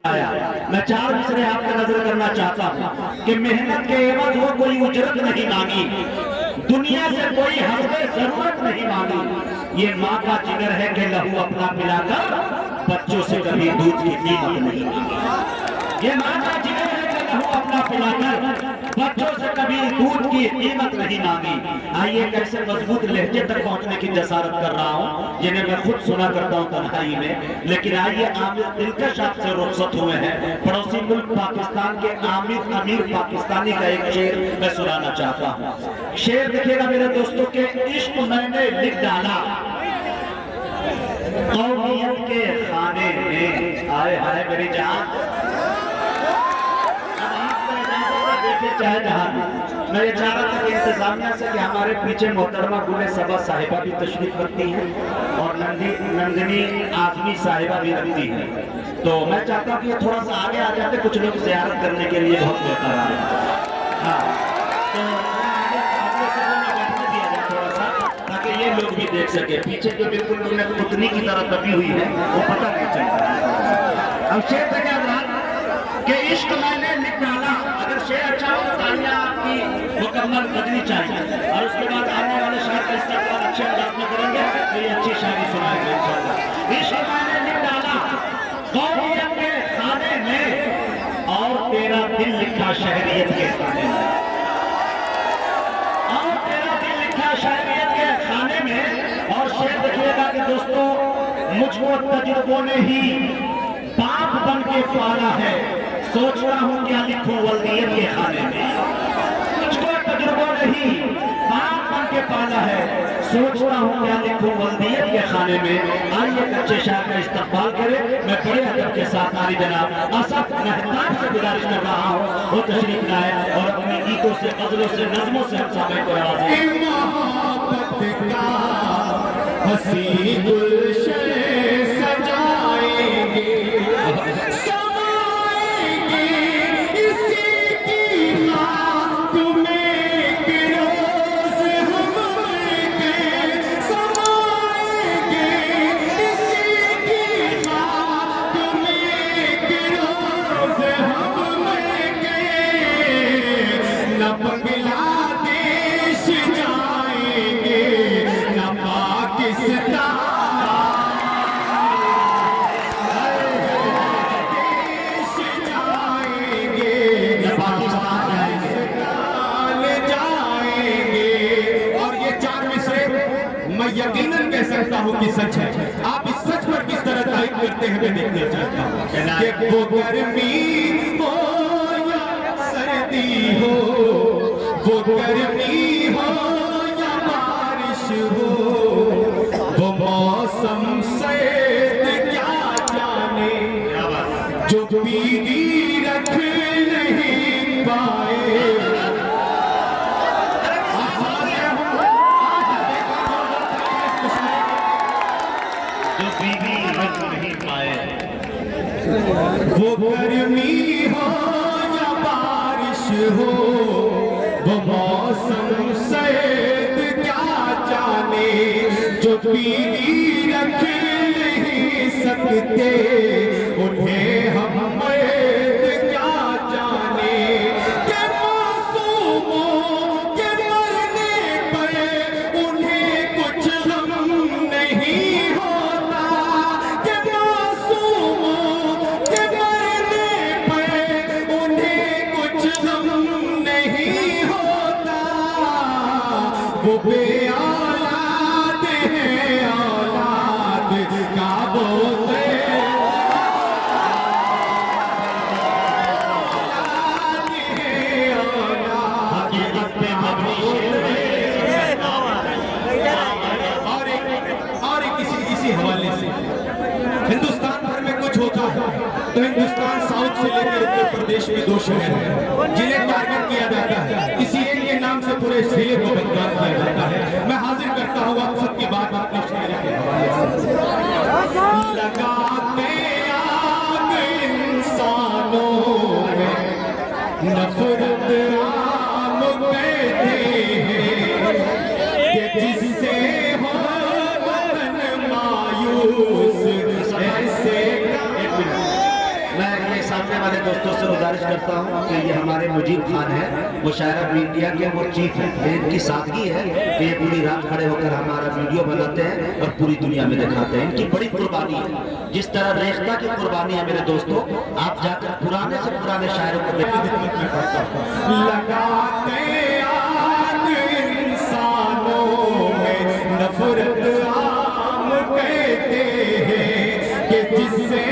मैं चार मिसरे आपका नजर करना चाहता हूँ कि मेहनत के एवज वो कोई उजरत नहीं मांगी, दुनिया से कोई हसबे जरूरत नहीं मांगी। ये माँ का जिगर है कि लहू अपना पिलाकर बच्चों से कभी दूध की कीमत नहीं मांगी। ये माँ का जिगर है कि लहू अपना पिलाकर बच्चों से कभी दूध की कीमत नहीं मांगी। आइए कैसे मजबूत लहजे तक पहुंचने की जसारत कर रहा हूं, जिन्हें मैं खुद सुना करता हूं तन्हाई में। लेकिन आइए आमिर दिलकश आपसे रुखसत हुए हैं। पड़ोसी मुल्क पाकिस्तान के आमिर अमीर पाकिस्तानी का एक शेर मैं सुनाना चाहता हूं। शेर देखिएगा मेरे दोस्तों के इश्क मैंने लिख डाला कौमियत के खाने में। आए हाय मेरी जान, चाहे जहां मैं ये चाह रहा था कि इंतजामिया से कि हमारे पीछे मोहतरमा गुले सबा साहिबा भी तशरीफ रखती हैं और नंदिनी आजमी साहिबा भी रखती हैं, तो मैं चाहता हूँ कि ये थोड़ा सा आगे आ जाते, कुछ लोग ज़ियारत करने के लिए बहुत बेहतर आ रहे हैं। हाँ, तो आगे से बैठने दिया जाए थोड़ा सा, ताकि ये लोग भी देख सके। पीछे जो बिल्कुल उन्हें पुतनी की तरह दबी हुई है वो पता नहीं चलता। अब शेर तक कि इश्क मैंने लिख डाला। अगर शेर अच्छा हो तो तालियां आपकी मुकम्मल बजनी चाहिए, और उसके बाद आने वाले शायर का इस्तेमाल अच्छे अंदाज में करेंगे तो ये अच्छी शायरी सुनाएंगे इंशाल्लाह। इश्क मैंने लिख डाला कौमियत के खाने में, और तेरा दिल लिखा शहरियत के खाने में, और तेरा दिल लिखा शहरियत के खाने में। और शेर देखिएगा कि दोस्तों, मुझको तजुर्बों ने ही बाप बन के पाला है, सोचता हूँ क्या लिखूं वल्दियत के खाने में। मुझको तजुर्बा नहीं बाप बन के पाला है, सोचता हूँ क्या लिखूं वल्दियत के खाने में। आइए कच्चे शायर का इस्तकबाल करें। मैं बड़े अदब के साथ आली जनाब असफ मेहताब से गुजारिश कर रहा हूँ वो तशरीफ लाए और अपनी गीतों से, गजलों से, नज़मों से हम सामने को हसी गुलशन सजाएंगे, समाएंगे इसी की खाक में एक रोज हम के, समाएंगे इसी की खाक में एक रोज हम के। न बांग्लादेश जाएंगे न पाकिस्तान, यकीनन कह सकता हूँ कि सच है। आप इस सच पर किस तरह तारीफ करते हैं मैं देखना चाहता हूँ कि वो गर्मी हो या सर्दी हो, वो गर्मी हो या बारिश हो, वो मौसम से क्या जाने जो बीवी रख नहीं पाए। वो गर्मी हो या बारिश हो, वो मौसम सैद क्या जाने जो बीवी रख नहीं सकते, उन्हें हम मर्द क्या जाने। के मासूमों के मरने पर उन्हें कुछ गम नहीं होता, के मासूमों के मरने पर उन्हें कुछ गम नहीं होता। वो बेऔलाद हैं, औलाद का बोलते हवाले से हिंदुस्तान भर में कुछ होता है तो हिंदुस्तान साउथ से लेकर उत्तर प्रदेश में 2 शहर हैं जिन्हें टारगेट किया जाता है। किसी एक के नाम से पूरे जिले को बदनाम किया जाता है। मैं हाजिर करता हूँ आप सबकी बात अपने शहर के हवाले से। लगाते आग इंसानों में नफरत आम कहते हैं कि जिससे हो ऐसे। मैं सामने वाले दोस्तों से गुजारिश करता हूँ कि ये हमारे मुजीब खान है, वो शायरा मीडिया के वो चीफ है। ये इनकी सादगी है कि ये पूरी रात खड़े होकर हमारा वीडियो बनाते हैं और पूरी दुनिया में दिखाते हैं। इनकी बड़ी कुर्बानी है, जिस तरह रेख्ता की कुर्बानी है मेरे दोस्तों। आप जाकर पुराने से पुराने शायरों को लगाते आग इंसानों में नफरत आम कहते हैं कि जिससे